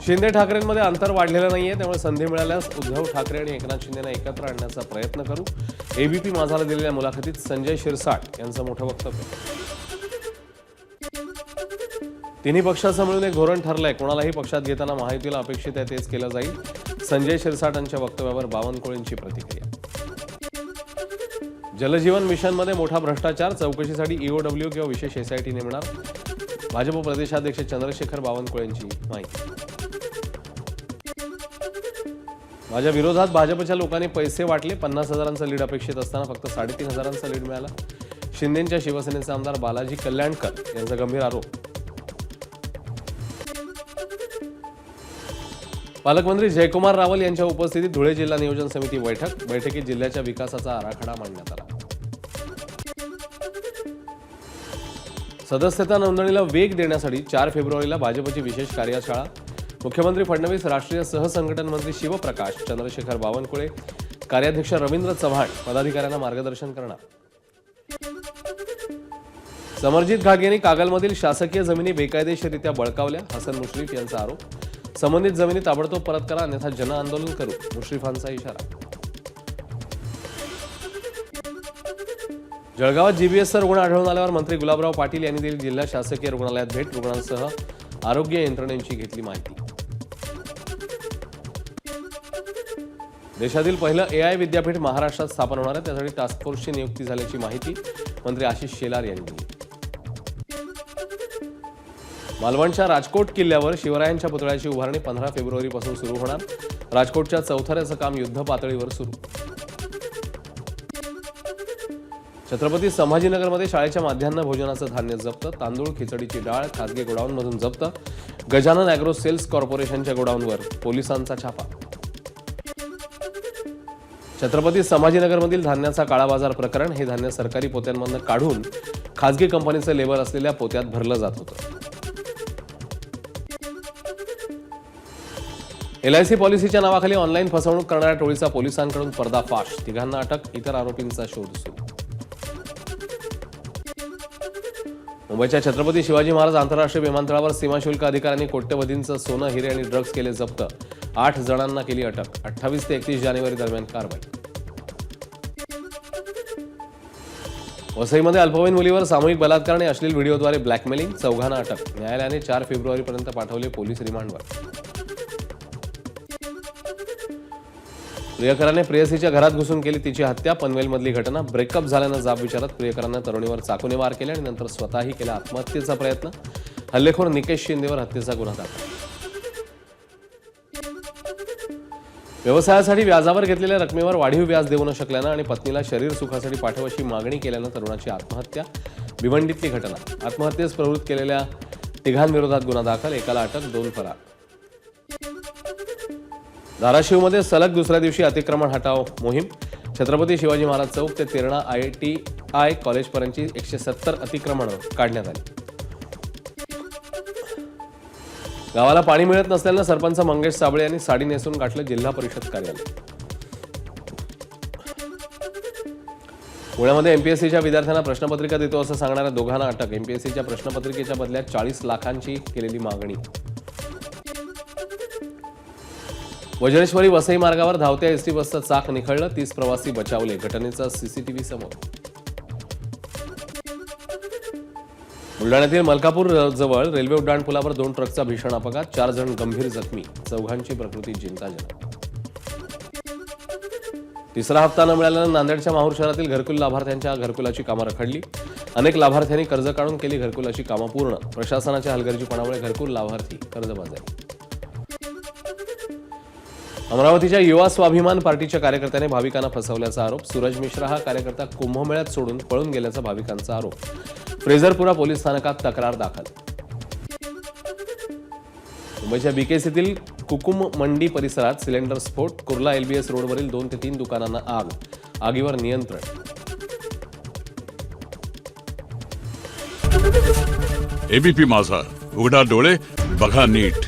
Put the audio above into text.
शिंदे ठाकरेंमध्ये अंतर वाढलेलं नाहीये, त्यामुळे संधी मिळाल्यास उद्धव ठाकरे आणि एकनाथ शिंदेना एकत्र आणण्याचा प्रयत्न करू. एबीपी माझाला दिलेल्या मुलाखतीत संजय शिरसाट यांचं मोठं वक्तव्य. तिन्ही पक्षाचं मिळून एक धोरण ठरलंय. कोणालाही पक्षात घेताना महायुतीला अपेक्षित आहे तेच केलं जाईल. संजय शिरसाटांच्या वक्तव्यावर बावनकुळेंची प्रतिक्रिया. जलजीवन मिशनमध्ये मोठा भ्रष्टाचार, चौकशीसाठी ईओडब्ल्यू किंवा विशेष एसआयटी नेमणार. भाजप प्रदेशाध्यक्ष चंद्रशेखर बावनकुळेंची माहिती. माझ्या विरोधात भाजपच्या लोकांनी पैसे वाटले. 50,000चं लीड अपेक्षित असताना फक्त 3,500चं लीड मिळालं. शिंदेच्या शिवसेनेचे आमदार बालाजी कल्याणकर यांचा गंभीर आरोप. पालकमंत्री जयकुमार रावल यांच्या उपस्थितीत धुळे जिल्हा नियोजन समिती बैठकीत जिल्ह्याच्या विकासाचा आराखडा मांडण्यात आला. सदस्यता नोंदणीला वेग देण्यासाठी 4 फेब्रुवारीला भाजपची विशेष कार्यशाळा. मुख्यमंत्री फडणवीस, राष्ट्रीय सहसंघटन मंत्री शिवप्रकाश, चंद्रशेखर बावनकुळे, कार्याध्यक्ष रवींद्र चव्हाण पदाधिकाऱ्यांना मार्गदर्शन करणार. समरजित घाट यांनी कागलमधील शासकीय जमिनी बेकायदेशीररित्या बळकावल्या. हसन मुश्रीफ यांचा आरोप. संबंधित जमिनी ताबडतोब परत करा, अन्यथा जनआंदोलन करू, मुश्रीफांचा इशारा. जळगावात जीबीएसचा रुग्ण आढळून आल्यावर मंत्री गुलाबराव पाटील यांनी दिली जिल्हा शासकीय रुग्णालयात भेट. रुग्णांसह आरोग्य यंत्रणेची घेतली माहिती. देशातील पहिलं एआय विद्यापीठ महाराष्ट्रात स्थापन होणार आहे. त्यासाठी टास्क फोर्सची नियुक्ती झाल्याची माहिती मंत्री आशिष शेलार यांनी दिली. मालवणच्या राजकोट किल्ल्यावर शिवरायांच्या पुतळ्याची उभारणी 15 फेब्रुवारीपासून सुरू होणार. राजकोटच्या चौथऱ्याचं काम युद्ध पातळीवर सुरू. छत्रपती संभाजीनगरमध्ये शाळेच्या माध्यान्ह भोजनाचं धान्य जप्त. तांदूळ, खिचडीची डाळ खासगी गोडाऊनमधून जप्त. गजानन अॅग्रो सेल्स कॉर्पोरेशनच्या गोडाऊनवर पोलिसांचा छापा. छत्रपती संभाजीनगरमधील धान्याचा काळाबाजार प्रकरण. हे धान्य सरकारी पोत्यांमधून काढून खासगी कंपनीचं लेबल असलेल्या पोत्यात भरलं जात होतं. एलआयसी पॉलिसीच्या नावाखाली ऑनलाईन फसवणूक करणाऱ्या टोळीचा पोलिसांकडून पर्दाफाश. 3 अटक, इतर आरोपींचा शोध सुरू. मुंबईच्या छत्रपती शिवाजी महाराज आंतरराष्ट्रीय विमानतळावर सीमाशुल्क अधिकाऱ्यांनी कोट्यवधींचं सोनं, हिरे आणि ड्रग्ज केले जप्त. 8 जणांना केली अटक. 28 ते 31 जानेवारी दरम्यान कारवाई. वसईमध्ये अल्पवयीन मुलीवर सामूहिक बलात्कार आणि अश्लील व्हिडिओद्वारे ब्लॅकमेलिंग. 4 अटक. न्यायालयाने 4 फेब्रुवारीपर्यंत पाठवले पोलीस रिमांडवर. प्रियकराने प्रेयसीच्या घरात घुसून केली तिची हत्या. पनवेलमधली घटना. ब्रेकअप झाल्यानं जाब विचारत प्रियकरानं तरुणीवर चाकूने वार केले आणि नंतर स्वतःही केला आत्महत्येचा प्रयत्न. हल्लेखोर निकेश शिंदेवर हत्येचा गुन्हा दाखल. व्यवसायासाठी व्याजावर घेतलेल्या रकमेवर वाढीव व्याज देऊ न शकल्यानं आणि पत्नीला शरीर सुखासाठी पाठव अशी मागणी केल्यानं तरुणाची आत्महत्या. भिवंडीतली घटना. आत्महत्येस प्रवृत्त केलेल्या 3 विरोधात गुन्हा दाखल. एकाला अटक, 2 फरार. धाराशिवमध्ये सलग दुसऱ्या दिवशी अतिक्रमण हटाव मोहीम. छत्रपती शिवाजी महाराज चौक ते तेरणा ITI कॉलेजपर्यंतची 170 अतिक्रमणं काढण्यात आली. गावाला पाणी मिळत नसल्यानं सरपंच मंगेश साबळे यांनी साडी नेसून गाठलं जिल्हा परिषद कार्यालय. पुण्यामध्ये एमपीएससीच्या विद्यार्थ्यांना प्रश्नपत्रिका देतो असं सांगणाऱ्या 2 अटक. एमपीएससीच्या प्रश्नपत्रिकेच्या बदल्यात 40 लाखांची केलेली मागणी. वज्रेश्वरी वसई मार्गावर धावत्या एसटी बसचं चाक निखळलं. 30 प्रवासी बचावले. घटनेचा सीसीटीव्ही समोर. बुलढाण्यातील मलकापूर जवळ रेल्वे उड्डाण पुलावर 2 ट्रकचा भीषण अपघात. 4 जण गंभीर जखमी. 4घांची प्रकृती चिंताजनक. 3रा हप्ता न मिळाल्यानं नांदेडच्या माहूर शहरातील घरकुल लाभार्थ्यांच्या घरकुलाची कामं रखडली. अनेक लाभार्थ्यांनी कर्ज काढून केली घरकुलाची कामं पूर्ण. प्रशासनाच्या हलगर्जीपणामुळे घरकुल लाभार्थी कर्जबाजारी. अमरावतीच्या युवा स्वाभिमान पार्टीच्या कार्यकर्त्याने भाविकांना फसवल्याचा आरोप. सूरज मिश्रा हा कार्यकर्ता कुंभमेळ्यात सोडून पळून गेल्याचा भाविकांचा आरोप. फ्रेझरपुरा पोलीस स्थानकात तक्रार दाखल. मुंबईच्या बीकेसीतील कुकुम मंडी परिसरात सिलेंडर स्फोट. कुर्ला LBS रोडवरील 2 ते 3 दुकानांना आग. आगीवर नियंत्रण. एबीपी माझा, उघडा डोळे बघा नीट.